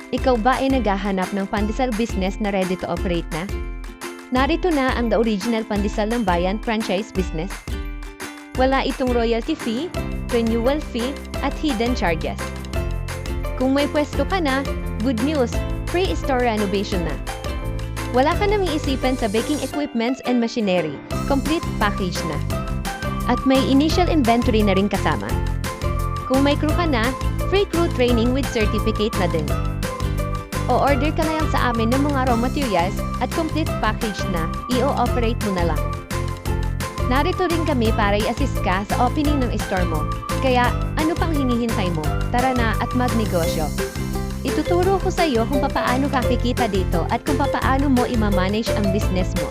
Ikaw ba ay naghahanap ng pandesal business na ready to operate na? Narito na ang The Original Pandesal ng Bayan franchise business. Wala itong royalty fee, renewal fee, at hidden charges. Kung may pwesto ka na, good news, free store renovation na. Wala ka nang iisipan sa baking equipments and machinery, complete package na. At may initial inventory na rin kasama. Kung may crew ka na, free crew training with certificate na din. O-order ka na lang sa amin ng mga raw materials at complete package na, i-o-operate mo na lang. Narito rin kami para i-assist ka sa opening ng store mo. Kaya, ano pang hinihintay mo? Tara na at magnegosyo. Ituturo ko sa iyo kung papaano ka kikita dito at kung papaano mo i-manage ang business mo.